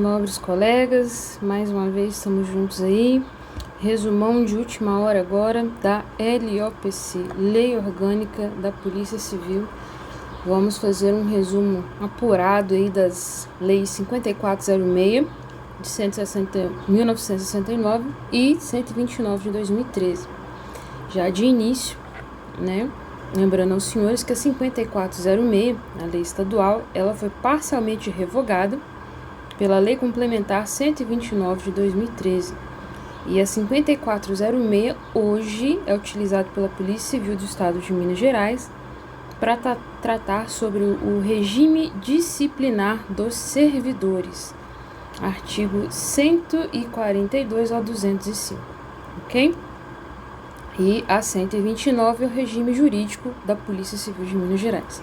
nobres colegas, mais uma vez estamos juntos aí. Resumão de última hora agora da LOPC, Lei Orgânica da Polícia Civil. Vamos fazer um resumo apurado aí das leis 5406 de 1969 e 129 de 2013. Já de início, né? Lembrando aos senhores que a 5406, a lei estadual, ela foi parcialmente revogada pela Lei Complementar 129 de 2013. E a 5406 hoje é utilizada pela Polícia Civil do Estado de Minas Gerais para tratar sobre o regime disciplinar dos servidores. Artigo 142 ao 205, ok? E a 129 é o regime jurídico da Polícia Civil de Minas Gerais.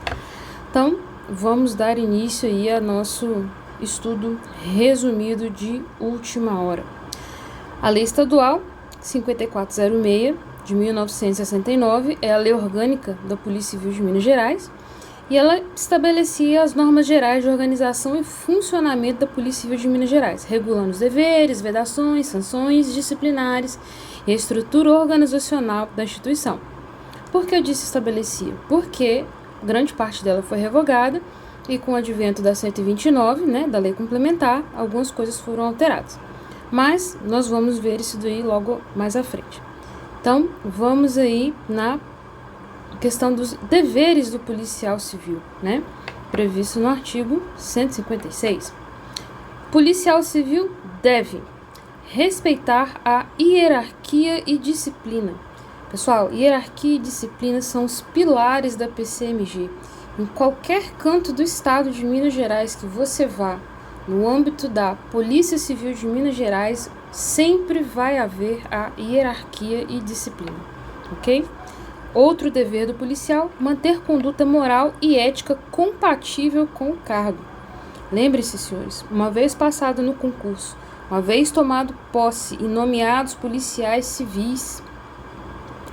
Então, vamos dar início aí a nosso estudo resumido de última hora. A Lei Estadual 5406 de 1969 é a Lei Orgânica da Polícia Civil de Minas Gerais e ela estabelecia as normas gerais de organização e funcionamento da Polícia Civil de Minas Gerais, regulando os deveres, vedações, sanções disciplinares e a estrutura organizacional da instituição. Por que eu disse estabelecia? Porque grande parte dela foi revogada e com o advento da 129, né, da lei complementar, algumas coisas foram alteradas. Mas nós vamos ver isso daí logo mais à frente. Então, vamos aí na questão dos deveres do policial civil, né, previsto no artigo 156. Policial civil deve respeitar a hierarquia e disciplina. Pessoal, hierarquia e disciplina são os pilares da PCMG. Em qualquer canto do estado de Minas Gerais que você vá, no âmbito da Polícia Civil de Minas Gerais, sempre vai haver a hierarquia e disciplina, ok? Outro dever do policial, manter conduta moral e ética compatível com o cargo. Lembre-se, senhores, uma vez passado no concurso, uma vez tomado posse e nomeados policiais civis,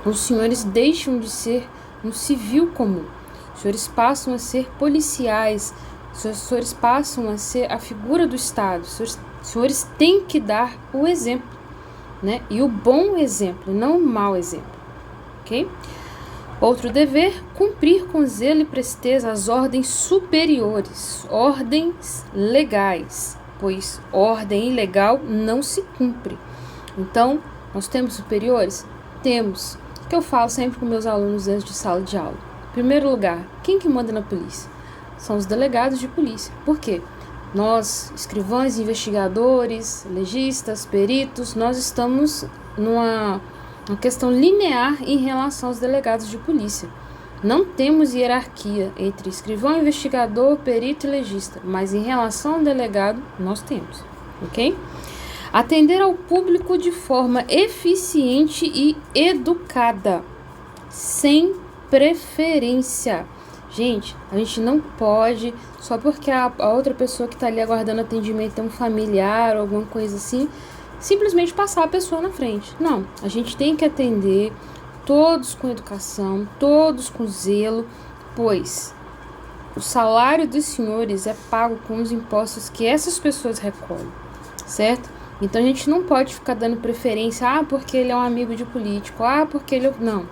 os senhores deixam de ser um civil comum. Os senhores passam a ser policiais, os senhores passam a ser a figura do Estado. Os senhores têm que dar o exemplo, né? E o bom exemplo, não o mau exemplo, ok? Outro dever, cumprir com zelo e presteza as ordens superiores, ordens legais, pois ordem ilegal não se cumpre. Então, nós temos superiores? Temos. O que eu falo sempre com meus alunos antes de sala de aula. Em primeiro lugar, quem que manda na polícia? São os delegados de polícia. Por quê? Nós, escrivães, investigadores, legistas, peritos, nós estamos numa questão linear em relação aos delegados de polícia. Não temos hierarquia entre escrivão, investigador, perito e legista, mas em relação ao delegado, nós temos, ok? Atender ao público de forma eficiente e educada, sem preferência. Gente, a gente não pode, só porque a outra pessoa que está ali aguardando atendimento é um familiar ou alguma coisa assim, simplesmente passar a pessoa na frente. Não, a gente tem que atender todos com educação, todos com zelo, pois o salário dos senhores é pago com os impostos que essas pessoas recolhem, certo? Então a gente não pode ficar dando preferência, porque ele é um amigo de político, porque ele... Não.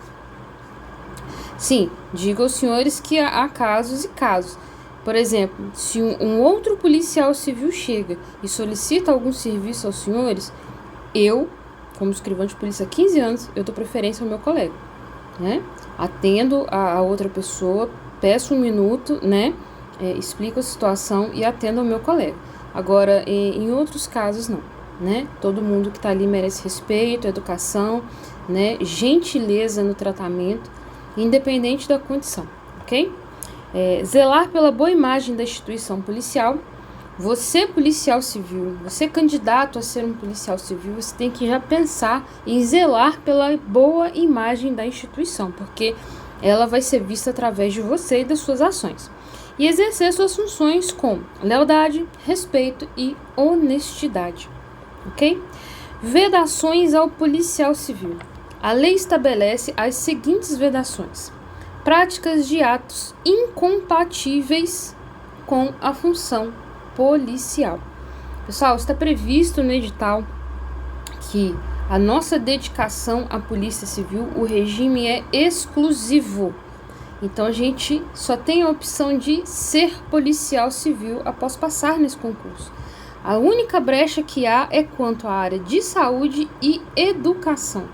Sim, digo aos senhores que há casos e casos. Por exemplo, se um outro policial civil chega e solicita algum serviço aos senhores, eu, como escrivã de polícia há 15 anos, eu dou preferência ao meu colega, né? Atendo a outra pessoa, peço um minuto, né? Explico a situação e atendo ao meu colega. Agora, em outros casos, não, né? Todo mundo que está ali merece respeito, educação, né? Gentileza no tratamento, independente da condição, ok? Zelar pela boa imagem da instituição policial. Você, policial civil, você candidato a ser um policial civil, você tem que já pensar em zelar pela boa imagem da instituição, porque ela vai ser vista através de você e das suas ações. E exercer suas funções com lealdade, respeito e honestidade, ok? Vedações ao policial civil. A lei estabelece as seguintes vedações: práticas de atos incompatíveis com a função policial. Pessoal, está previsto no edital que a nossa dedicação à Polícia Civil, o regime é exclusivo. Então, a gente só tem a opção de ser policial civil após passar nesse concurso. A única brecha que há é quanto à área de saúde e educação.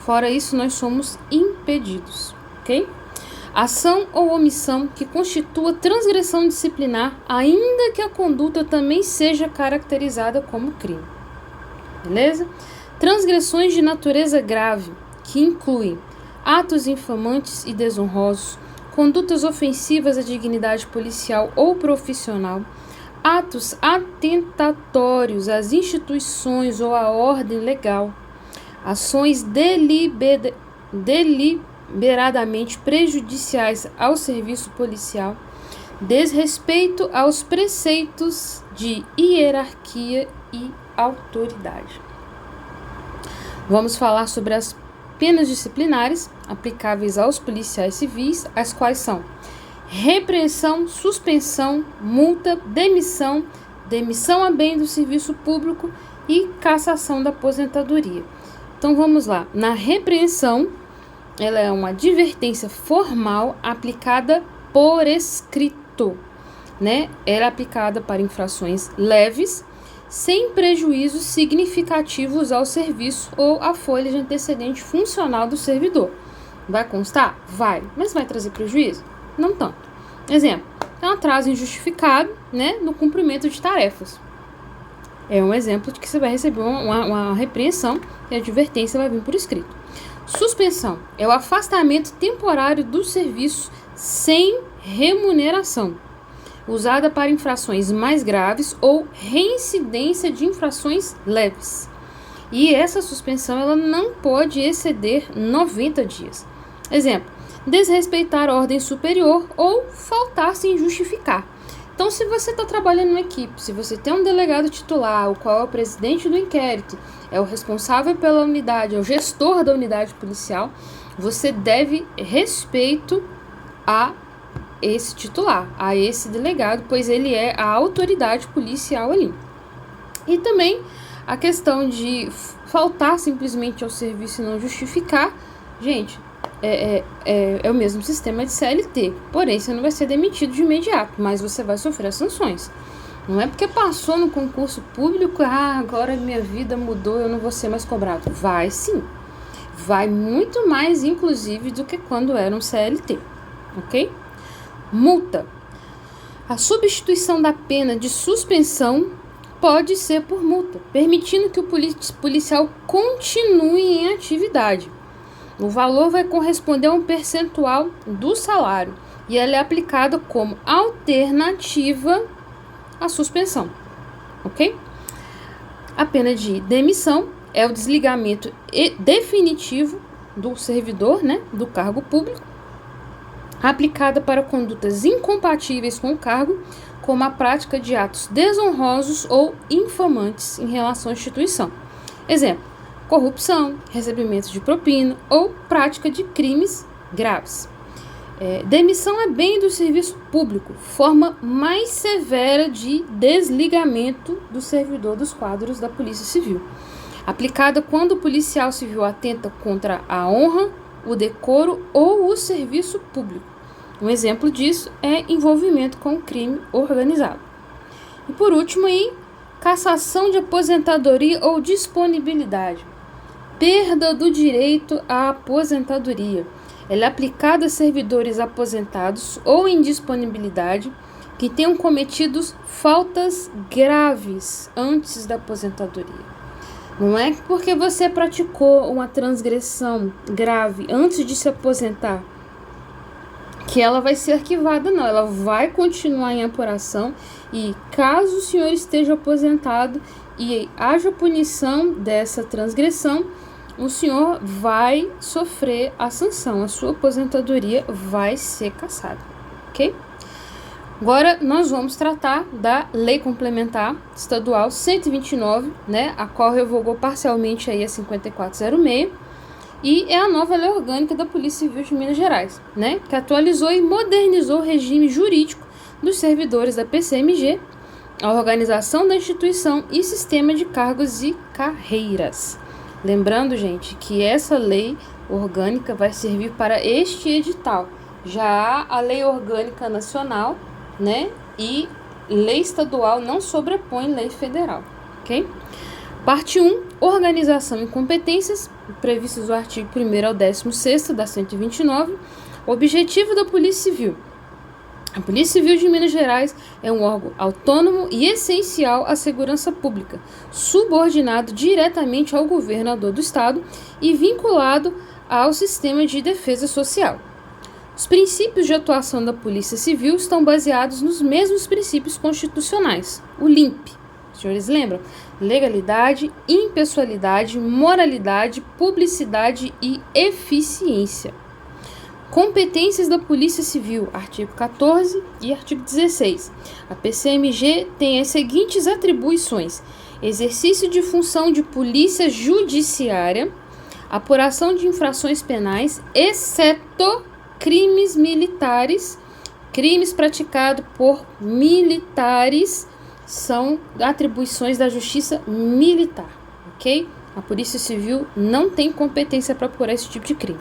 Fora isso, nós somos impedidos, ok? Ação ou omissão que constitua transgressão disciplinar, ainda que a conduta também seja caracterizada como crime. Beleza? Transgressões de natureza grave, que incluem atos infamantes e desonrosos, condutas ofensivas à dignidade policial ou profissional, atos atentatórios às instituições ou à ordem legal, ações deliberadamente prejudiciais ao serviço policial, desrespeito aos preceitos de hierarquia e autoridade. Vamos falar sobre as penas disciplinares aplicáveis aos policiais civis, as quais são repreensão, suspensão, multa, demissão, demissão a bem do serviço público e cassação da aposentadoria. Então vamos lá. Na repreensão, ela é uma advertência formal aplicada por escrito, né? Ela é aplicada para infrações leves, sem prejuízos significativos ao serviço ou à folha de antecedente funcional do servidor. Vai constar? Vai. Mas vai trazer prejuízo? Não tanto. Exemplo, é um atraso injustificado, né, no cumprimento de tarefas. É um exemplo de que você vai receber uma repreensão e a advertência vai vir por escrito. Suspensão é o afastamento temporário do serviço sem remuneração, usada para infrações mais graves ou reincidência de infrações leves. E essa suspensão ela não pode exceder 90 dias. Exemplo, desrespeitar a ordem superior ou faltar sem justificar. Então, se você está trabalhando em uma equipe, se você tem um delegado titular, o qual é o presidente do inquérito, é o responsável pela unidade, é o gestor da unidade policial, você deve respeito a esse titular, a esse delegado, pois ele é a autoridade policial ali. E também a questão de faltar simplesmente ao serviço e não justificar, gente, é o mesmo sistema de CLT, porém você não vai ser demitido de imediato, mas você vai sofrer as sanções. Não é porque passou no concurso público, agora minha vida mudou, eu não vou ser mais cobrado. Vai sim, vai muito mais inclusive do que quando era um CLT, ok? Multa. A substituição da pena de suspensão pode ser por multa, permitindo que o policial continue em atividade. O valor vai corresponder a um percentual do salário e ela é aplicada como alternativa à suspensão, ok? A pena de demissão é o desligamento definitivo do servidor, né, do cargo público, aplicada para condutas incompatíveis com o cargo, como a prática de atos desonrosos ou infamantes em relação à instituição. Exemplo, corrupção, recebimento de propina ou prática de crimes graves. Demissão é bem do serviço público, forma mais severa de desligamento do servidor dos quadros da Polícia Civil, aplicada quando o policial civil atenta contra a honra, o decoro ou o serviço público. Um exemplo disso é envolvimento com crime organizado. E por último aí, cassação de aposentadoria ou disponibilidade. Perda do direito à aposentadoria. Ela é aplicada a servidores aposentados ou em disponibilidade que tenham cometido faltas graves antes da aposentadoria. Não é porque você praticou uma transgressão grave antes de se aposentar que ela vai ser arquivada, não. Ela vai continuar em apuração e caso o senhor esteja aposentado e haja punição dessa transgressão, o senhor vai sofrer a sanção, a sua aposentadoria vai ser cassada, ok? Agora nós vamos tratar da Lei Complementar Estadual 129, né, a qual revogou parcialmente aí a 5406, e é a nova Lei Orgânica da Polícia Civil de Minas Gerais, né, que atualizou e modernizou o regime jurídico dos servidores da PCMG, a organização da instituição e sistema de cargos e carreiras. Lembrando, gente, que essa lei orgânica vai servir para este edital. Já há a lei orgânica nacional, né? E lei estadual não sobrepõe lei federal, ok? Parte 1, organização e competências, previstos no artigo 1º ao 16º da 129. Objetivo da Polícia Civil. A Polícia Civil de Minas Gerais é um órgão autônomo e essencial à segurança pública, subordinado diretamente ao governador do estado e vinculado ao sistema de defesa social. Os princípios de atuação da Polícia Civil estão baseados nos mesmos princípios constitucionais, o LIMP. Os senhores lembram? Legalidade, impessoalidade, moralidade, publicidade e eficiência. Competências da Polícia Civil, artigo 14 e artigo 16. A PCMG tem as seguintes atribuições: exercício de função de polícia judiciária, apuração de infrações penais, exceto crimes militares. Crimes praticados por militares são atribuições da Justiça Militar, ok? A Polícia Civil não tem competência para apurar esse tipo de crime.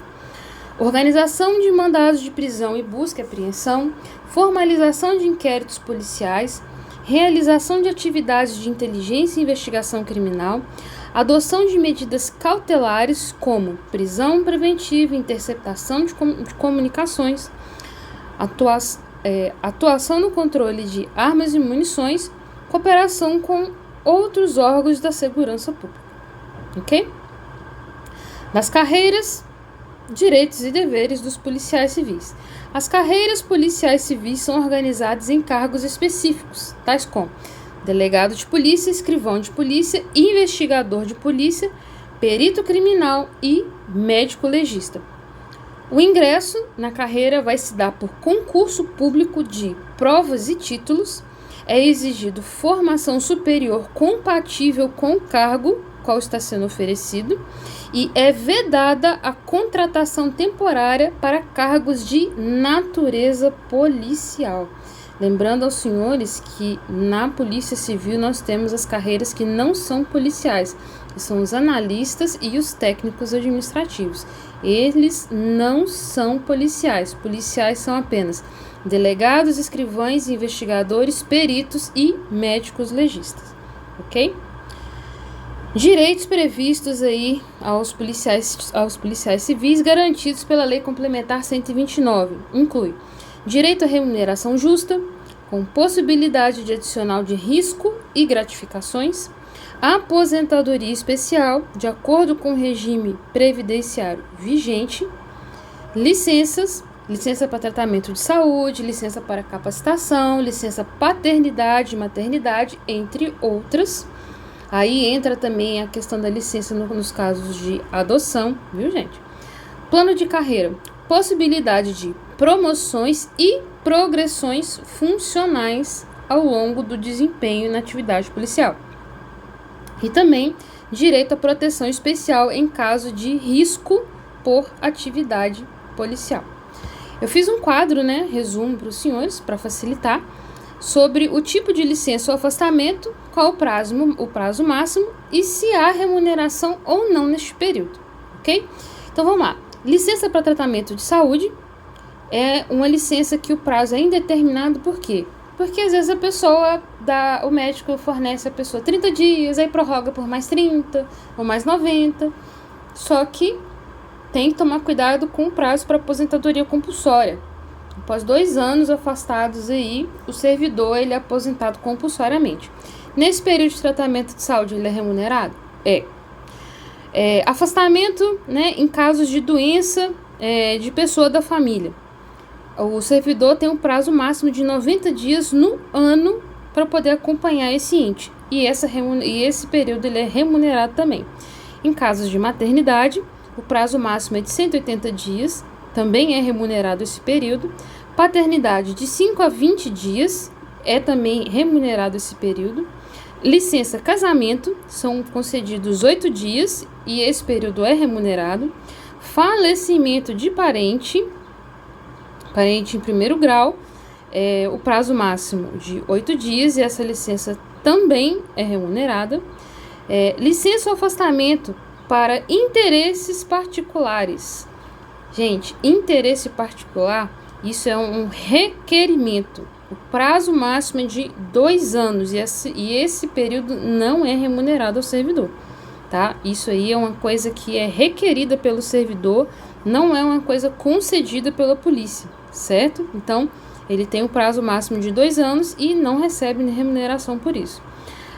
Organização de mandados de prisão e busca e apreensão, formalização de inquéritos policiais, realização de atividades de inteligência e investigação criminal, adoção de medidas cautelares como prisão preventiva, interceptação de comunicações, atuação no controle de armas e munições, cooperação com outros órgãos da segurança pública. Ok? Das carreiras, direitos e deveres dos policiais civis. As carreiras policiais civis são organizadas em cargos específicos, tais como delegado de polícia, escrivão de polícia, investigador de polícia, perito criminal e médico legista. O ingresso na carreira vai se dar por concurso público de provas e títulos. É exigido formação superior compatível com o cargo qual está sendo oferecido e é vedada a contratação temporária para cargos de natureza policial. Lembrando aos senhores que na Polícia Civil nós temos as carreiras que não são policiais, que são os analistas e os técnicos administrativos. Eles não são policiais. Policiais são apenas delegados, escrivães, investigadores, peritos e médicos legistas, ok? Direitos previstos aí aos policiais civis garantidos pela Lei Complementar 129 inclui direito à remuneração justa, com possibilidade de adicional de risco e gratificações, aposentadoria especial, de acordo com o regime previdenciário vigente, licença para tratamento de saúde, licença para capacitação, licença paternidade e maternidade, entre outras. Aí entra também a questão da licença nos casos de adoção, viu, gente? Plano de carreira, possibilidade de promoções e progressões funcionais ao longo do desempenho na atividade policial. E também direito à proteção especial em caso de risco por atividade policial. Eu fiz um quadro, resumo para os senhores, para facilitar, sobre o tipo de licença ou afastamento, qual o prazo máximo e se há remuneração ou não neste período, ok? Então vamos lá. Licença para tratamento de saúde é uma licença que o prazo é indeterminado, por quê? Porque às vezes o médico fornece a pessoa 30 dias, aí prorroga por mais 30 ou mais 90, só que tem que tomar cuidado com o prazo para aposentadoria compulsória. Após 2 anos afastados aí, o servidor ele é aposentado compulsoriamente. Nesse período de tratamento de saúde, ele é remunerado? Afastamento, em casos de doença de pessoa da família. O servidor tem um prazo máximo de 90 dias no ano para poder acompanhar esse ente. E esse período ele é remunerado também. Em casos de maternidade, o prazo máximo é de 180 dias, também é remunerado esse período. Paternidade de 5 a 20 dias, é também remunerado esse período. Licença casamento, são concedidos 8 dias e esse período é remunerado. Falecimento de parente em primeiro grau, o prazo máximo de 8 dias e essa licença também é remunerada. Licença ou afastamento para interesses particulares. Gente, interesse particular, isso é um requerimento. O prazo máximo é de 2 anos e esse período não é remunerado ao servidor, tá? Isso aí é uma coisa que é requerida pelo servidor, não é uma coisa concedida pela polícia, certo? Então, ele tem um prazo máximo de 2 anos e não recebe remuneração por isso.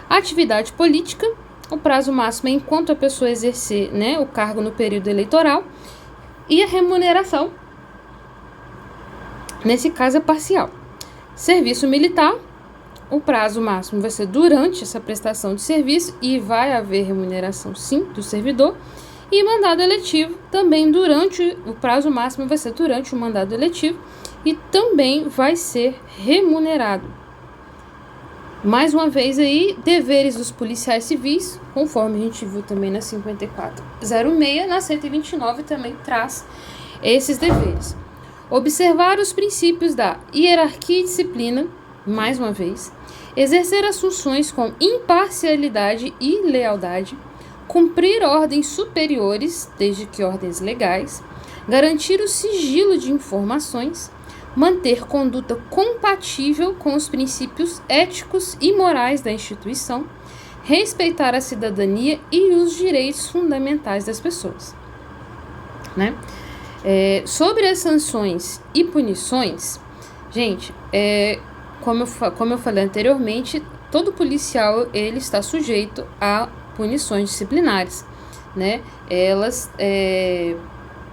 Atividade política, o prazo máximo é enquanto a pessoa exercer, né, o cargo no período eleitoral, e a remuneração, nesse caso, é parcial. Serviço militar, o prazo máximo vai ser durante essa prestação de serviço e vai haver remuneração, sim, do servidor. E mandado eletivo, também o prazo máximo vai ser durante o mandado eletivo e também vai ser remunerado. Mais uma vez aí, deveres dos policiais civis, conforme a gente viu também na 5406, na 129 também traz esses deveres. Observar os princípios da hierarquia e disciplina, mais uma vez, exercer as funções com imparcialidade e lealdade, cumprir ordens superiores, desde que ordens legais, garantir o sigilo de informações, manter conduta compatível com os princípios éticos e morais da instituição, respeitar a cidadania e os direitos fundamentais das pessoas, né? Sobre as sanções e punições, gente, como eu falei anteriormente, todo policial ele está sujeito a punições disciplinares, né? Elas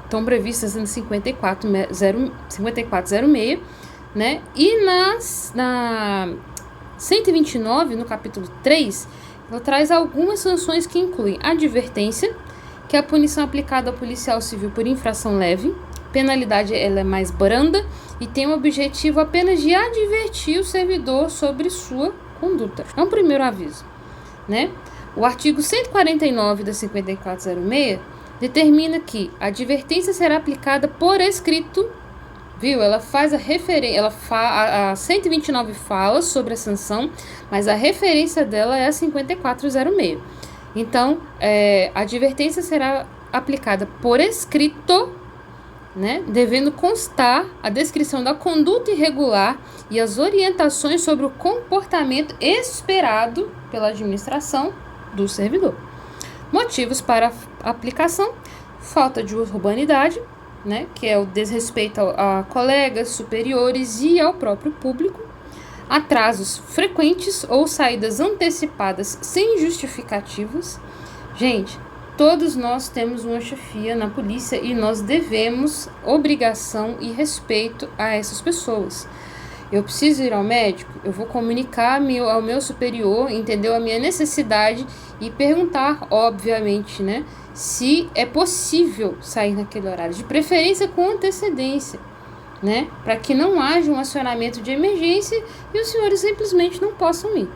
estão previstas no 5406, né? E na 129, no capítulo 3, ela traz algumas sanções que incluem advertência, que é a punição aplicada ao policial civil por infração leve. Penalidade ela é mais branda e tem o objetivo apenas de advertir o servidor sobre sua conduta. É um primeiro aviso, né? O artigo 149 da 5406 determina que a advertência será aplicada por escrito, viu? Ela faz a referência, a 129 fala sobre a sanção, mas a referência dela é a 5406. Então, a advertência será aplicada por escrito, né, devendo constar a descrição da conduta irregular e as orientações sobre o comportamento esperado pela administração do servidor. Motivos para a aplicação: falta de urbanidade, né, que é o desrespeito a colegas superiores e ao próprio público, atrasos frequentes ou saídas antecipadas sem justificativas. Gente, todos nós temos uma chefia na polícia e nós devemos obrigação e respeito a essas pessoas. Eu preciso ir ao médico, eu vou comunicar ao meu superior, entendeu? A minha necessidade e perguntar, obviamente, né, se é possível sair naquele horário, de preferência com antecedência, né, para que não haja um acionamento de emergência e os senhores simplesmente não possam ir,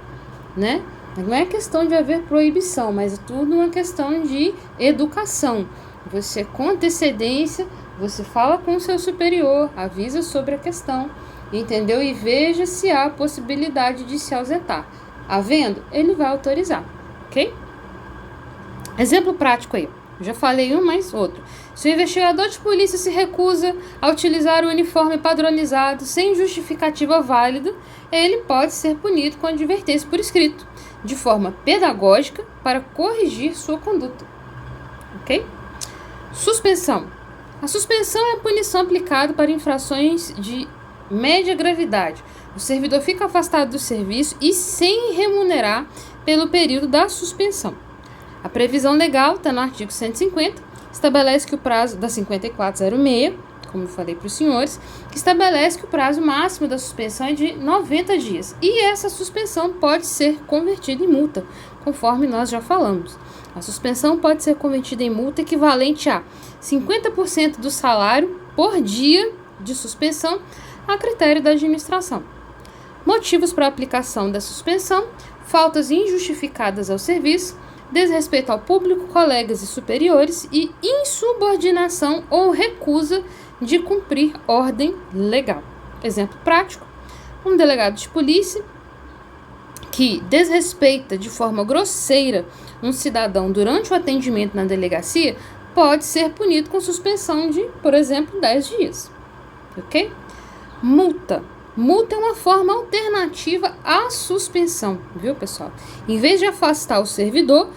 né? Não é questão de haver proibição, mas é tudo uma questão de educação. Você, com antecedência, você fala com o seu superior, avisa sobre a questão, entendeu? E veja se há possibilidade de se ausentar. Havendo, ele vai autorizar, ok? Exemplo prático aí. Já falei um, mais outro. Se o investigador de polícia se recusa a utilizar o uniforme padronizado sem justificativa válida, ele pode ser punido com advertência por escrito, de forma pedagógica, para corrigir sua conduta. Ok? Suspensão. A suspensão é a punição aplicada para infrações de média gravidade. O servidor fica afastado do serviço e sem remunerar pelo período da suspensão. A previsão legal está no artigo 150, estabelece que o prazo da 5406, como eu falei para os senhores, que estabelece que o prazo máximo da suspensão é de 90 dias. E essa suspensão pode ser convertida em multa, conforme nós já falamos. A suspensão pode ser convertida em multa equivalente a 50% do salário por dia de suspensão, a critério da administração. Motivos para a aplicação da suspensão: faltas injustificadas ao serviço, desrespeito ao público, colegas e superiores e insubordinação ou recusa de cumprir ordem legal. Exemplo prático: Um delegado de polícia que desrespeita de forma grosseira um cidadão durante o atendimento na delegacia pode ser punido com suspensão de, por exemplo, 10 dias. Ok? Multa. Multa é uma forma alternativa à suspensão, viu, pessoal? Em vez de afastar o servidor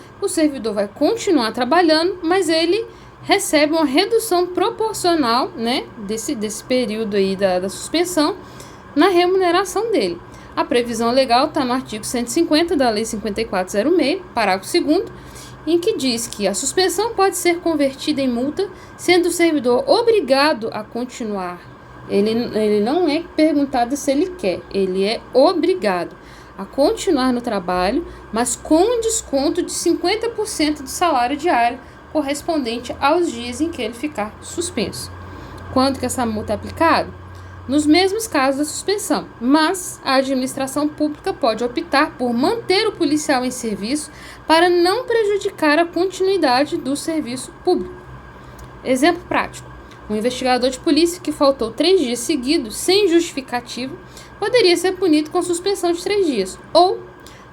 vai continuar trabalhando, mas ele recebe uma redução proporcional, né, desse período aí da suspensão na remuneração dele. A previsão legal está no artigo 150 da Lei 5406, parágrafo 2º, em que diz que a suspensão pode ser convertida em multa, sendo o servidor obrigado a continuar. Ele não é perguntado se ele quer, ele é obrigado a continuar no trabalho, mas com um desconto de 50% do salário diário correspondente aos dias em que ele ficar suspenso. Quando que essa multa é aplicada? Nos mesmos casos da suspensão, mas a administração pública pode optar por manter o policial em serviço para não prejudicar a continuidade do serviço público. Exemplo prático. Um investigador de polícia que faltou 3 dias seguidos, sem justificativa, poderia ser punido com suspensão de 3 dias. Ou,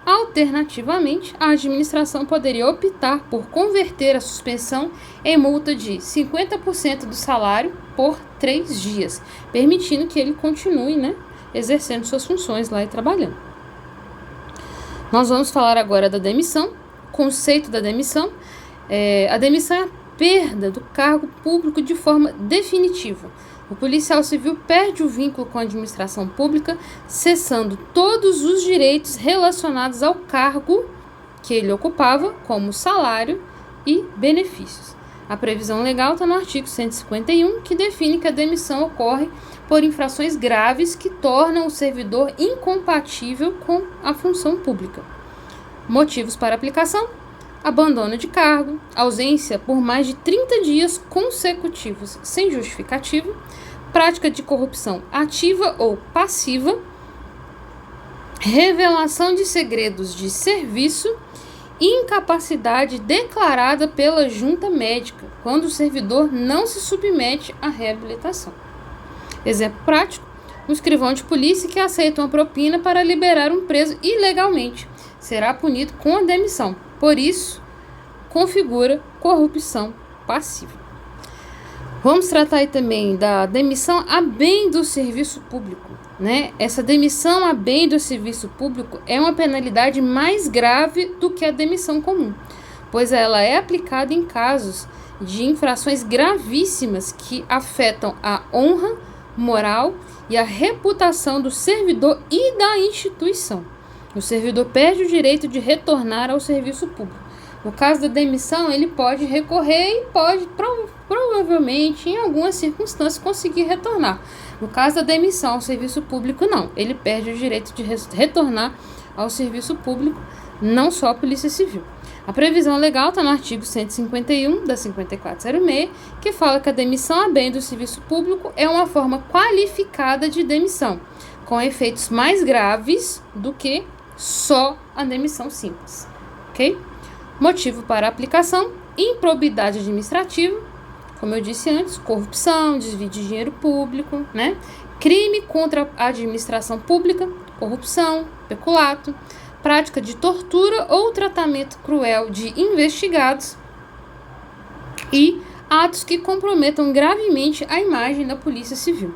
alternativamente, a administração poderia optar por converter a suspensão em multa de 50% do salário por 3 dias, permitindo que ele continue, né, exercendo suas funções lá e trabalhando. Nós vamos falar agora da demissão, conceito da demissão. A demissão é a perda do cargo público de forma definitiva. O policial civil perde o vínculo com a administração pública, cessando todos os direitos relacionados ao cargo que ele ocupava, como salário e benefícios. A previsão legal está no artigo 151, que define que a demissão ocorre por infrações graves que tornam o servidor incompatível com a função pública. Motivos para aplicação: abandono de cargo, ausência por mais de 30 dias consecutivos sem justificativa, prática de corrupção ativa ou passiva, revelação de segredos de serviço, incapacidade declarada pela junta médica, quando o servidor não se submete à reabilitação. Exemplo prático: um escrivão de polícia que aceita uma propina para liberar um preso ilegalmente será punido com a demissão. Por isso, configura corrupção passiva. Vamos tratar aí também da demissão a bem do serviço público, né? Essa demissão a bem do serviço público é uma penalidade mais grave do que a demissão comum, pois ela é aplicada em casos de infrações gravíssimas que afetam a honra, moral e a reputação do servidor e da instituição. O servidor perde o direito de retornar ao serviço público. No caso da demissão, ele pode recorrer e pode provavelmente, em algumas circunstâncias, conseguir retornar. No caso da demissão ao serviço público, não. Ele perde o direito de retornar ao serviço público, não só a Polícia Civil. A previsão legal está no artigo 151 da 5406, que fala que a demissão a bem do serviço público é uma forma qualificada de demissão, com efeitos mais graves do que só a demissão simples. Ok? Motivo para aplicação: improbidade administrativa, como eu disse antes, corrupção, desvio de dinheiro público, né? Crime contra a administração pública, corrupção, peculato, prática de tortura ou tratamento cruel de investigados e atos que comprometam gravemente a imagem da Polícia Civil.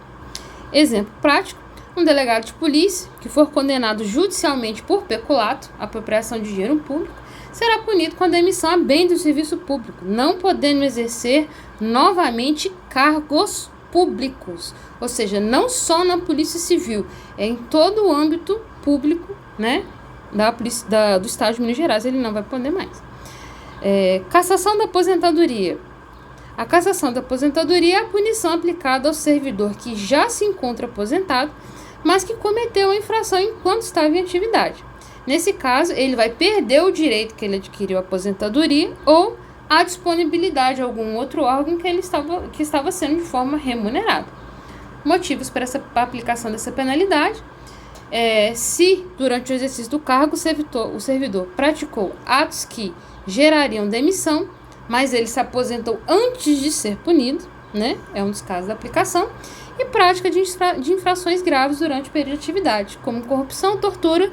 Exemplo prático: um delegado de polícia que for condenado judicialmente por peculato, apropriação de dinheiro público, será punido com a demissão a bem do serviço público, não podendo exercer novamente cargos públicos. Ou seja, não só na Polícia Civil, é em todo o âmbito público, né, do Estado de Minas Gerais, ele não vai poder mais. Cassação da aposentadoria. A cassação da aposentadoria é a punição aplicada ao servidor que já se encontra aposentado, mas que cometeu a infração enquanto estava em atividade. Nesse caso, ele vai perder o direito que ele adquiriu a aposentadoria ou a disponibilidade de algum outro órgão que estava sendo de forma remunerada. Motivos para a aplicação dessa penalidade: se durante o exercício do cargo o servidor praticou atos que gerariam demissão, mas ele se aposentou antes de ser punido, né? É um dos casos da aplicação. e prática de infrações graves durante o período de atividade, como corrupção, tortura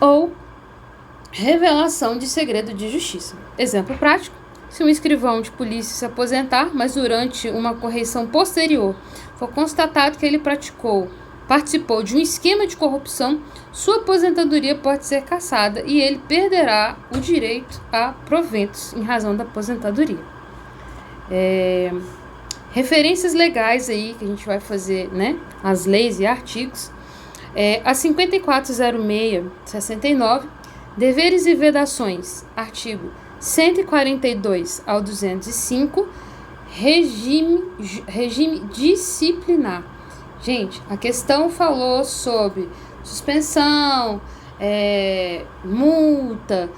ou revelação de segredo de justiça. Exemplo prático: se um escrivão de polícia se aposentar, mas durante uma correição posterior for constatado que ele participou de um esquema de corrupção, sua aposentadoria pode ser cassada e ele perderá o direito a proventos em razão da aposentadoria. Referências legais aí que a gente vai fazer, né? As leis e artigos. A 5406/69, deveres e vedações, artigo 142 ao 205, regime disciplinar. Gente, a questão falou sobre suspensão, multa,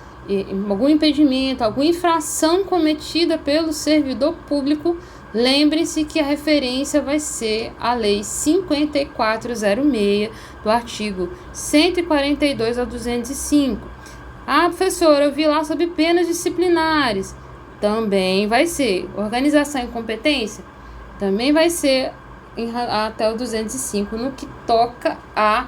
algum impedimento, alguma infração cometida pelo servidor público. Lembrem-se que a referência vai ser a Lei 5406, do artigo 142 ao 205. Ah, professora, eu vi lá sobre penas disciplinares. Também vai ser. Organização e incompetência? Também vai ser até o 205, no que toca a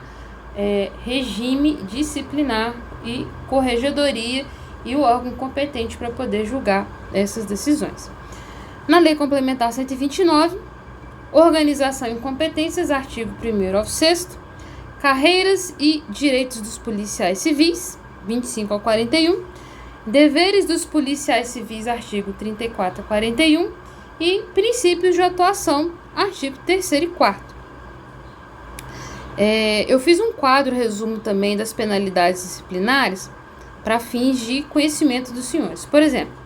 regime disciplinar e corregedoria e o órgão competente para poder julgar essas decisões. Na Lei Complementar 129, organização e competências, artigo 1º ao 6º, carreiras e direitos dos policiais civis, 25 ao 41, deveres dos policiais civis, artigo 34 a 41, e princípios de atuação, artigo 3º e 4º. Eu fiz um quadro resumo também das penalidades disciplinares para fins de conhecimento dos senhores. Por exemplo,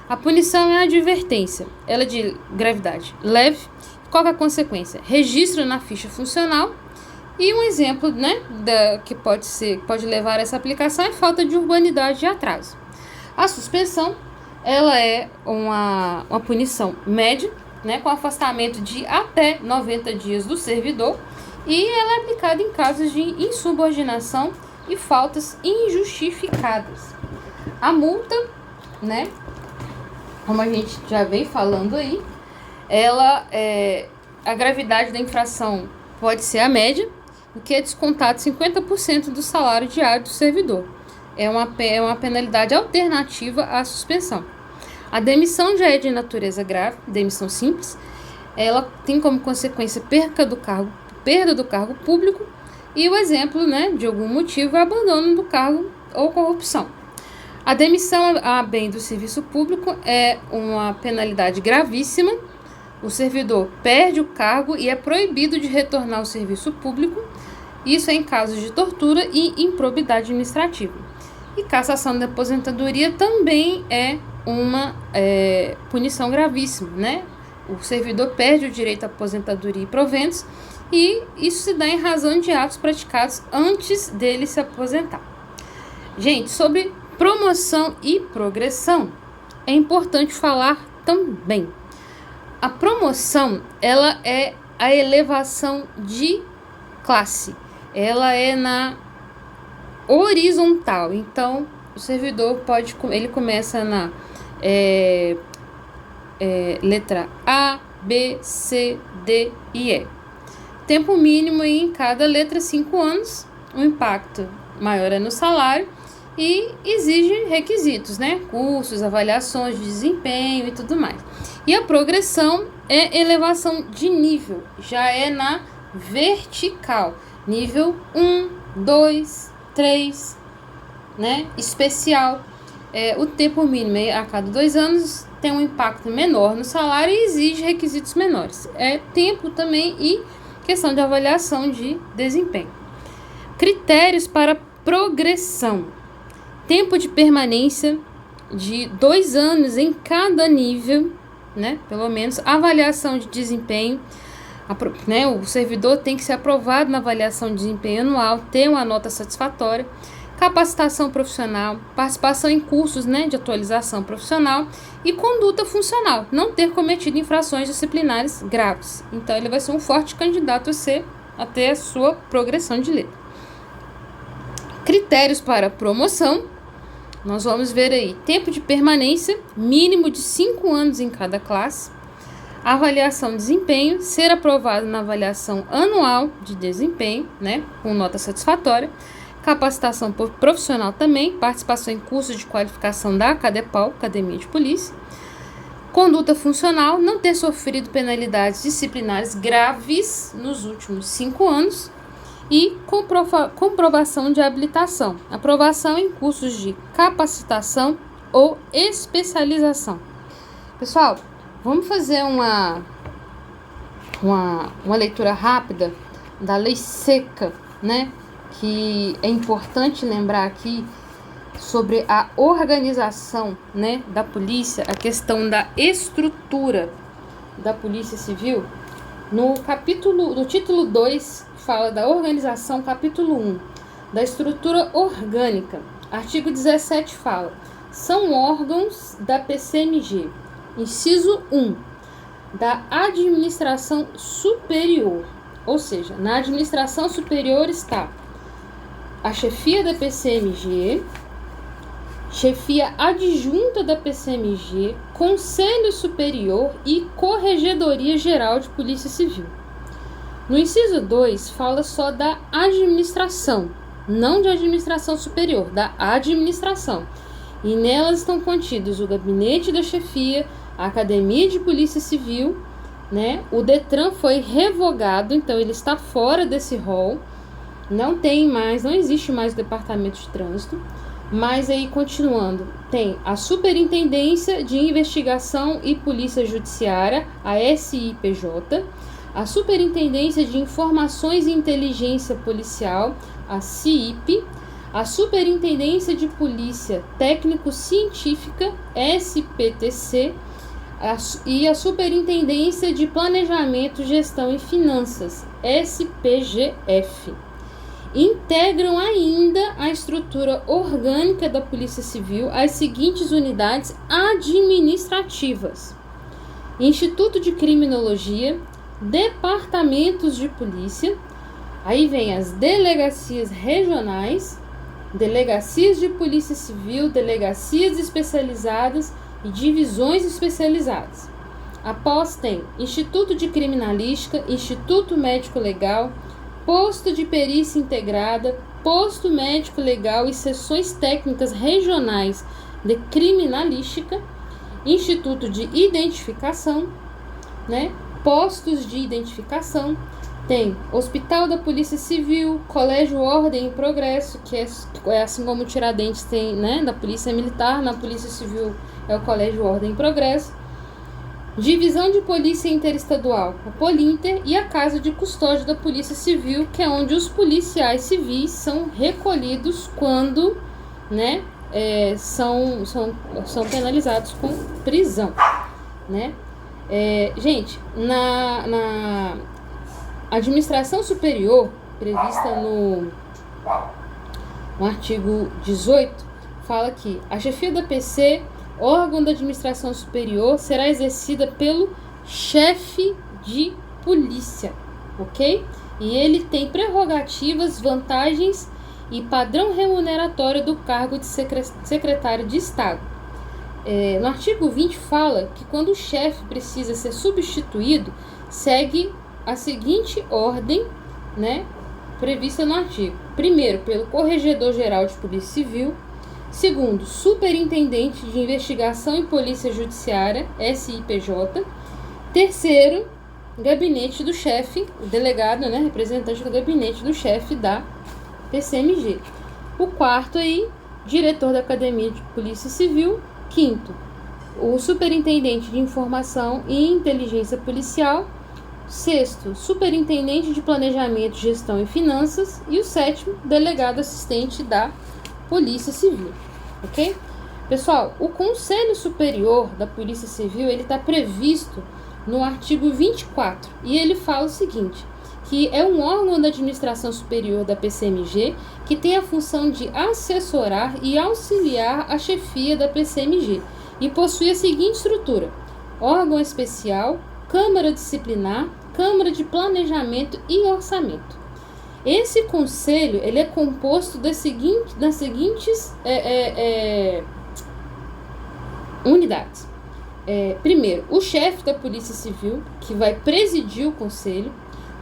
a punição é a advertência, ela é de gravidade leve. Qual é a consequência? Registro na ficha funcional. E um exemplo, né, que pode levar a essa aplicação é falta de urbanidade e atraso. A suspensão, ela é uma punição média, né, com afastamento de até 90 dias do servidor, e ela é aplicada em casos de insubordinação e faltas injustificadas. A multa, né, como a gente já vem falando aí, a gravidade da infração pode ser a média, o que é descontado 50% do salário diário do servidor. É uma penalidade alternativa à suspensão. A demissão já é de natureza grave, demissão simples. Ela tem como consequência perda do cargo público e o exemplo, né, de algum motivo, é abandono do cargo ou corrupção. A demissão a bem do serviço público é uma penalidade gravíssima. O servidor perde o cargo e é proibido de retornar ao serviço público. Isso é em casos de tortura e improbidade administrativa. E cassação da aposentadoria também é uma punição gravíssima, né? O servidor perde o direito à aposentadoria e proventos, e isso se dá em razão de atos praticados antes dele se aposentar. Gente, sobre promoção e progressão, é importante falar também. A promoção, ela é a elevação de classe. Ela é na horizontal. Então, o servidor ele começa na letra A, B, C, D e E. Tempo mínimo em cada letra 5 anos. O impacto maior é no salário. E exige requisitos, né? Cursos, avaliações de desempenho e tudo mais. E a progressão é elevação de nível, já é na vertical. Nível 1, 2, 3, né? Especial. O tempo mínimo é a cada 2 anos, tem um impacto menor no salário e exige requisitos menores. Tempo também e questão de avaliação de desempenho. Critérios para progressão. Tempo de permanência de 2 anos em cada nível, né? Pelo menos. Avaliação de desempenho. Né? O servidor tem que ser aprovado na avaliação de desempenho anual, ter uma nota satisfatória. Capacitação profissional, participação em cursos, né, de atualização profissional e conduta funcional. Não ter cometido infrações disciplinares graves. Então, ele vai ser um forte candidato a ter a sua progressão de letra. Critérios para promoção. Nós vamos ver aí tempo de permanência, mínimo de 5 anos em cada classe. Avaliação de desempenho, ser aprovado na avaliação anual de desempenho, né, com nota satisfatória. Capacitação profissional também, participação em cursos de qualificação da Acadepol, Academia de Polícia. Conduta funcional, não ter sofrido penalidades disciplinares graves nos últimos 5 anos. E comprovação de habilitação, aprovação em cursos de capacitação ou especialização. Pessoal, vamos fazer uma leitura rápida da lei seca, né? Que é importante lembrar aqui sobre a organização, né, da polícia, a questão da estrutura da Polícia Civil. No título 2, fala da organização, capítulo 1, da estrutura orgânica. Artigo 17 fala: são órgãos da PCMG. Inciso 1, da administração superior. Ou seja, na administração superior está a chefia da PCMG, chefia adjunta da PCMG, Conselho Superior e Corregedoria Geral de Polícia Civil. No inciso 2, fala só da administração, não de administração superior, da administração. E nelas estão contidos o gabinete da chefia, a Academia de Polícia Civil, né? O DETRAN foi revogado, então ele está fora desse rol. Não existe mais o Departamento de Trânsito. Mas aí, continuando, tem a Superintendência de Investigação e Polícia Judiciária, a SIPJ, a Superintendência de Informações e Inteligência Policial, a CIP, a Superintendência de Polícia Técnico-Científica, SPTC, e a Superintendência de Planejamento, Gestão e Finanças, SPGF. Integram ainda a estrutura orgânica da Polícia Civil as seguintes unidades administrativas: Instituto de Criminologia, Departamentos de Polícia, aí vem as delegacias regionais, delegacias de Polícia Civil, delegacias especializadas e divisões especializadas. Após tem Instituto de Criminalística, Instituto Médico Legal, Posto de Perícia Integrada, Posto Médico Legal e Seções Técnicas Regionais de Criminalística, Instituto de Identificação, né? Postos de Identificação, tem Hospital da Polícia Civil, Colégio Ordem e Progresso, que é assim como o Tiradentes tem, né, da Polícia Militar, na Polícia Civil é o Colégio Ordem e Progresso. Divisão de Polícia Interestadual, a Polinter, e a Casa de Custódia da Polícia Civil, que é onde os policiais civis são recolhidos quando, né, são penalizados com prisão, né? Gente, na administração superior, prevista no artigo 18, fala que a chefia da PC, órgão da administração superior, será exercida pelo chefe de polícia, ok? E ele tem prerrogativas, vantagens e padrão remuneratório do cargo de secretário de Estado. No artigo 20 fala que quando o chefe precisa ser substituído, segue a seguinte ordem, né, prevista no artigo. Primeiro, pelo Corregedor-Geral de Polícia Civil. Segundo, Superintendente de Investigação e Polícia Judiciária, SIPJ. Terceiro, gabinete do chefe, o delegado, né, representante do gabinete do chefe da PCMG. O quarto aí, diretor da Academia de Polícia Civil. Quinto, o Superintendente de Informação e Inteligência Policial. Sexto, Superintendente de Planejamento, Gestão e Finanças. E o sétimo, delegado assistente da Polícia Civil, ok? Pessoal, o Conselho Superior da Polícia Civil, ele está previsto no artigo 24, e ele fala o seguinte, que é um órgão da administração superior da PCMG que tem a função de assessorar e auxiliar a chefia da PCMG e possui a seguinte estrutura: órgão especial, Câmara Disciplinar, Câmara de Planejamento e Orçamento. Esse conselho, ele é composto das seguintes unidades. primeiro, o chefe da Polícia Civil, que vai presidir o conselho,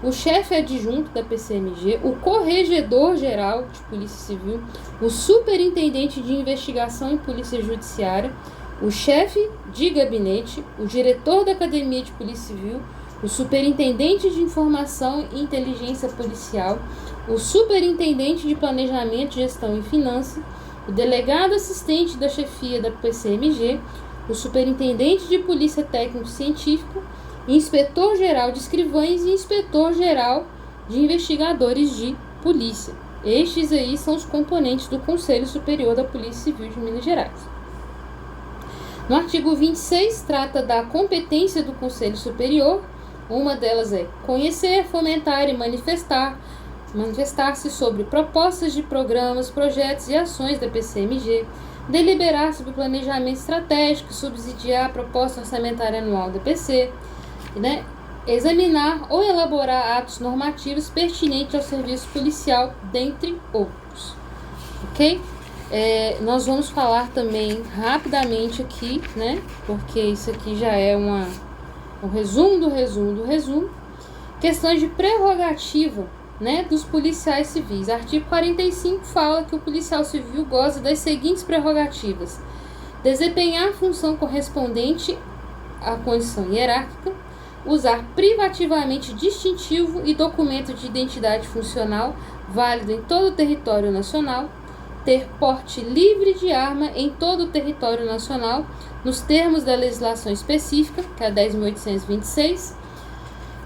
o chefe adjunto da PCMG, o corregedor-geral de Polícia Civil, o superintendente de investigação em Polícia Judiciária, o chefe de gabinete, o diretor da Academia de Polícia Civil, o superintendente de informação e inteligência policial, o superintendente de planejamento, gestão e finanças, o delegado assistente da chefia da PCMG, o superintendente de polícia técnico-científica, inspetor-geral de escrivães e inspetor-geral de investigadores de polícia. Estes aí são os componentes do Conselho Superior da Polícia Civil de Minas Gerais. No artigo 26, trata da competência do Conselho Superior. Uma delas é conhecer, fomentar e manifestar-se sobre propostas de programas, projetos e ações da PCMG, deliberar sobre o planejamento estratégico, subsidiar a proposta orçamentária anual da PC, examinar ou elaborar atos normativos pertinentes ao serviço policial, dentre outros. Ok? Nós vamos falar também rapidamente aqui, porque isso aqui já é um resumo do resumo. Questões de prerrogativa, dos policiais civis. Artigo 45 fala que o policial civil goza das seguintes prerrogativas: desempenhar função correspondente à condição hierárquica, usar privativamente distintivo e documento de identidade funcional válido em todo o território nacional, ter porte livre de arma em todo o território nacional, nos termos da legislação específica, que é a 10.826,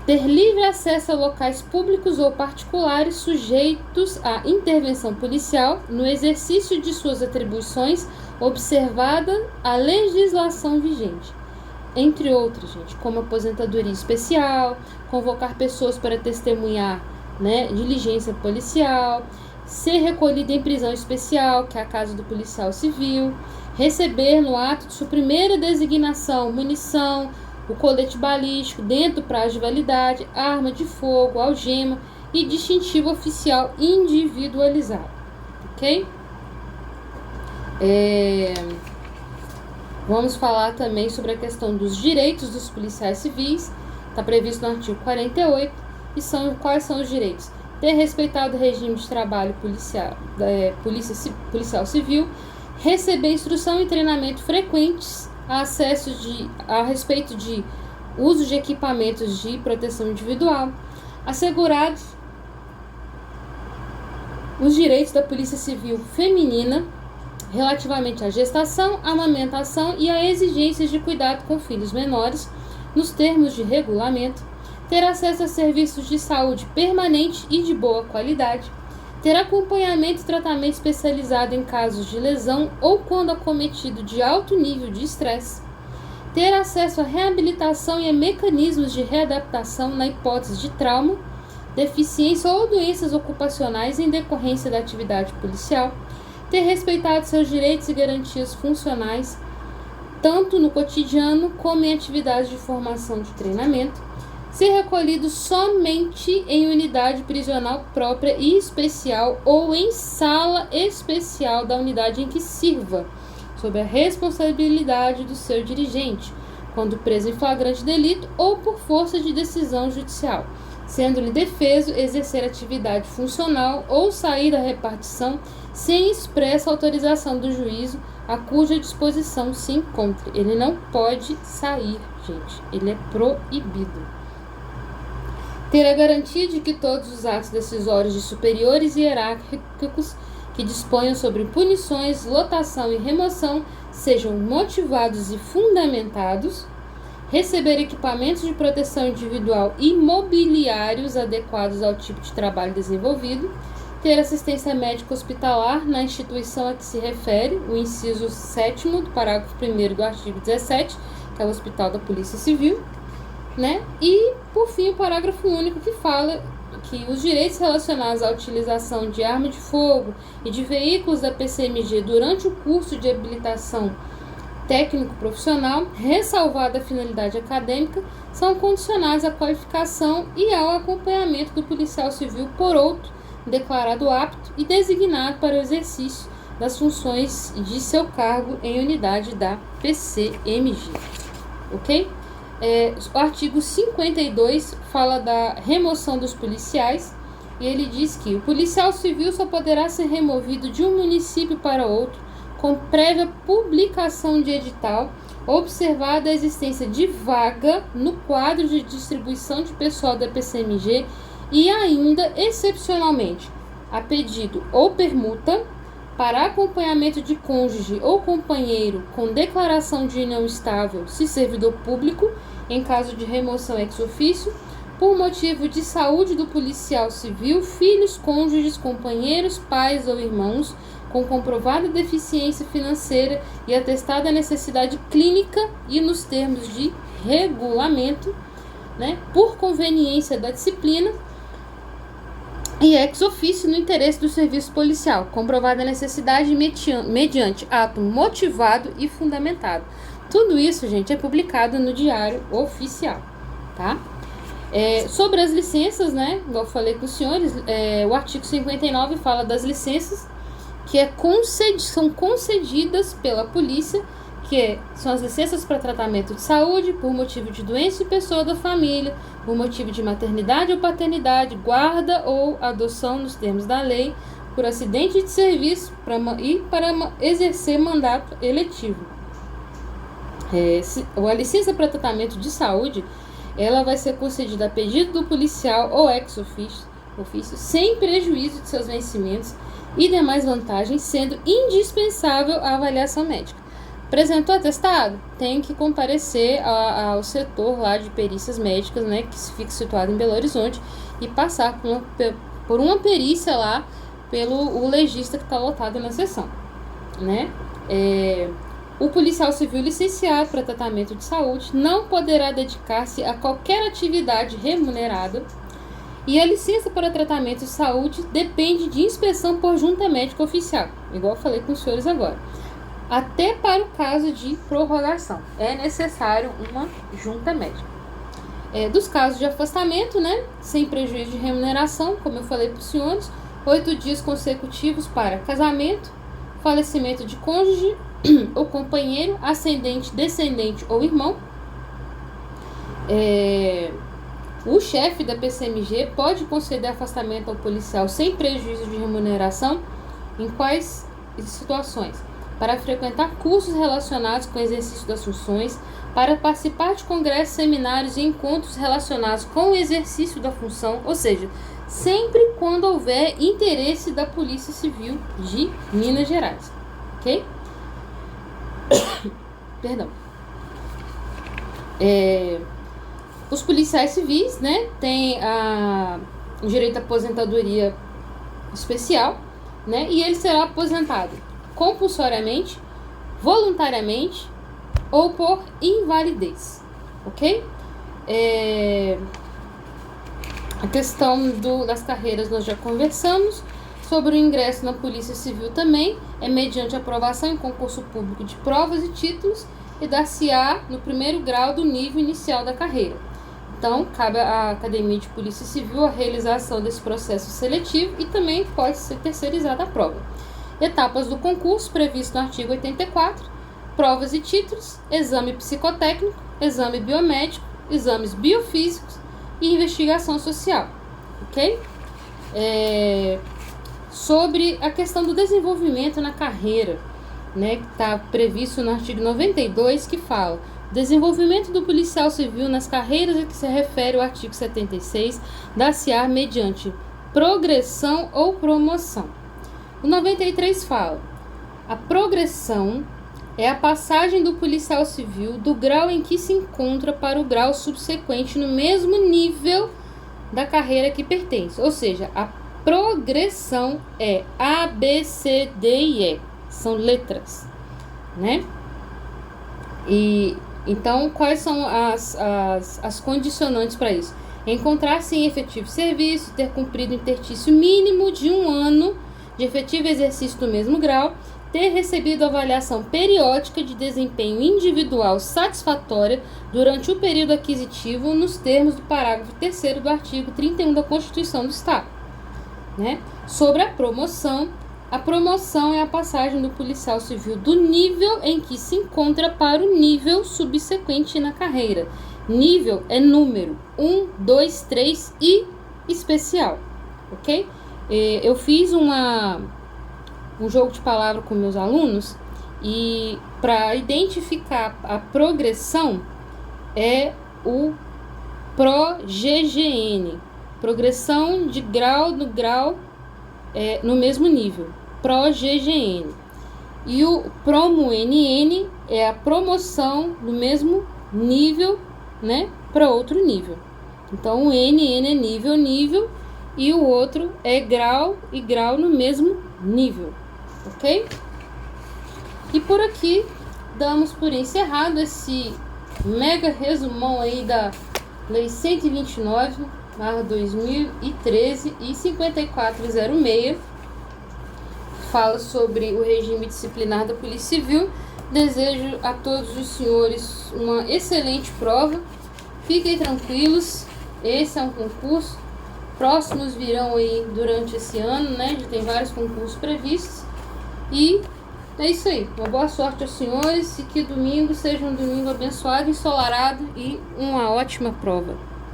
ter livre acesso a locais públicos ou particulares sujeitos à intervenção policial no exercício de suas atribuições, observada a legislação vigente. Entre outras, como aposentadoria especial, convocar pessoas para testemunhar, diligência policial, ser recolhido em prisão especial, que é a casa do policial civil, receber no ato de sua primeira designação munição, o colete balístico dentro do prazo de validade, arma de fogo, algema e distintivo oficial individualizado. Ok? Vamos falar também sobre a questão dos direitos dos policiais civis. Está previsto no artigo 48. E quais são os direitos? Ter respeitado o regime de trabalho policial civil, receber instrução e treinamento frequentes a respeito de uso de equipamentos de proteção individual, assegurados os direitos da Polícia Civil feminina relativamente à gestação, amamentação e a exigências de cuidado com filhos menores, nos termos de regulamento, ter acesso a serviços de saúde permanente e de boa qualidade, ter acompanhamento e tratamento especializado em casos de lesão ou quando acometido de alto nível de estresse, ter acesso à reabilitação e a mecanismos de readaptação na hipótese de trauma, deficiência ou doenças ocupacionais em decorrência da atividade policial, ter respeitado seus direitos e garantias funcionais, tanto no cotidiano como em atividades de formação de treinamento, ser recolhido somente em unidade prisional própria e especial ou em sala especial da unidade em que sirva, sob a responsabilidade do seu dirigente, quando preso em flagrante delito ou por força de decisão judicial, sendo-lhe defeso exercer atividade funcional ou sair da repartição sem expressa autorização do juízo a cuja disposição se encontre. Ele não pode sair, gente. Ele é proibido. Ter a garantia de que todos os atos decisórios de superiores hierárquicos que disponham sobre punições, lotação e remoção sejam motivados e fundamentados, receber equipamentos de proteção individual e mobiliários adequados ao tipo de trabalho desenvolvido, ter assistência médica hospitalar na instituição a que se refere, o inciso 7º do parágrafo 1º do artigo 17, que é o Hospital da Polícia Civil, E, por fim, o parágrafo único que fala que os direitos relacionados à utilização de arma de fogo e de veículos da PCMG durante o curso de habilitação técnico-profissional, ressalvada a finalidade acadêmica, são condicionados à qualificação e ao acompanhamento do policial civil por outro, declarado apto e designado para o exercício das funções de seu cargo em unidade da PCMG. ok? O artigo 52 fala da remoção dos policiais, e ele diz que o policial civil só poderá ser removido de um município para outro com prévia publicação de edital, observada a existência de vaga no quadro de distribuição de pessoal da PCMG e ainda, excepcionalmente, a pedido ou permuta, para acompanhamento de cônjuge ou companheiro com declaração de união estável, se servidor público, em caso de remoção ex officio, por motivo de saúde do policial civil, filhos, cônjuges, companheiros, pais ou irmãos, com comprovada deficiência financeira e atestada necessidade clínica e nos termos de regulamento, né, por conveniência da disciplina, e ex officio no interesse do serviço policial, comprovada necessidade mediante ato motivado e fundamentado. Tudo isso, gente, é publicado no Diário Oficial, tá? Sobre as licenças, né, igual eu falei com os senhores, o artigo 59 fala das licenças que são concedidas pela polícia, que são as licenças para tratamento de saúde, por motivo de doença e pessoa da família, por motivo de maternidade ou paternidade, guarda ou adoção nos termos da lei, por acidente de serviço e para exercer mandato eletivo. A licença para tratamento de saúde, ela vai ser concedida a pedido do policial ou ex officio, sem prejuízo de seus vencimentos e demais vantagens, sendo indispensável a avaliação médica. Apresentou atestado? Tem que comparecer ao setor lá de perícias médicas, né, que fica situado em Belo Horizonte, e passar por uma perícia lá pelo legista que está lotado na sessão, né? O policial civil licenciado para tratamento de saúde não poderá dedicar-se a qualquer atividade remunerada, e a licença para tratamento de saúde depende de inspeção por junta médica oficial, igual eu falei com os senhores agora. Até para o caso de prorrogação, é necessário uma junta médica. Dos casos de afastamento, né, sem prejuízo de remuneração, como eu falei para os senhores, 8 dias consecutivos para casamento, falecimento de cônjuge ou companheiro, ascendente, descendente ou irmão. O chefe da PCMG pode conceder afastamento ao policial sem prejuízo de remuneração em quais situações? Para frequentar cursos relacionados com o exercício das funções, para participar de congressos, seminários e encontros relacionados com o exercício da função, ou seja, sempre quando houver interesse da Polícia Civil de Minas Gerais, ok? Perdão. Os policiais civis, né, têm o direito à aposentadoria especial, né, e ele será aposentado compulsoriamente, voluntariamente ou por invalidez, ok? A questão das carreiras nós já conversamos. Sobre o ingresso na Polícia Civil também, é mediante aprovação em concurso público de provas e títulos e dar-se-á no primeiro grau do nível inicial da carreira. Então, cabe à Academia de Polícia Civil a realização desse processo seletivo e também pode ser terceirizada a prova. Etapas do concurso previsto no artigo 84, provas e títulos, exame psicotécnico, exame biomédico, exames biofísicos e investigação social, ok? Sobre a questão do desenvolvimento na carreira, né, que está previsto no artigo 92, que fala: desenvolvimento do policial civil nas carreiras a que se refere o artigo 76, dar-se-á mediante progressão ou promoção. O 93 fala: a progressão é a passagem do policial civil do grau em que se encontra para o grau subsequente no mesmo nível da carreira que pertence. Ou seja, a progressão é A, B, C, D e E. São letras, né? E então, quais são as condicionantes para isso? Encontrar-se em efetivo serviço, ter cumprido interstício mínimo de 1 ano de efetivo exercício do mesmo grau, ter recebido avaliação periódica de desempenho individual satisfatória durante o período aquisitivo nos termos do parágrafo 3º do artigo 31 da Constituição do Estado, né? Sobre a promoção, A promoção é a passagem do policial civil do nível em que se encontra para o nível subsequente na carreira. Nível é número 1, 2, 3 e especial, ok? Eu fiz um jogo de palavra com meus alunos e para identificar a progressão é o PROGGN, progressão de grau no grau no mesmo nível, PROGGN. E o PROMO-NN é a promoção do mesmo nível, né, para outro nível. Então o NN é nível e o outro é grau e grau no mesmo nível, ok? E por aqui damos por encerrado esse mega resumão aí da Lei 129/2013 e 5406, fala sobre o regime disciplinar da Polícia Civil. Desejo a todos os senhores uma excelente prova. Fiquem tranquilos, esse é um concurso. Próximos virão aí durante esse ano, né? Já tem vários concursos previstos. E é isso aí. Uma boa sorte aos senhores e que domingo seja um domingo abençoado, ensolarado e uma ótima prova.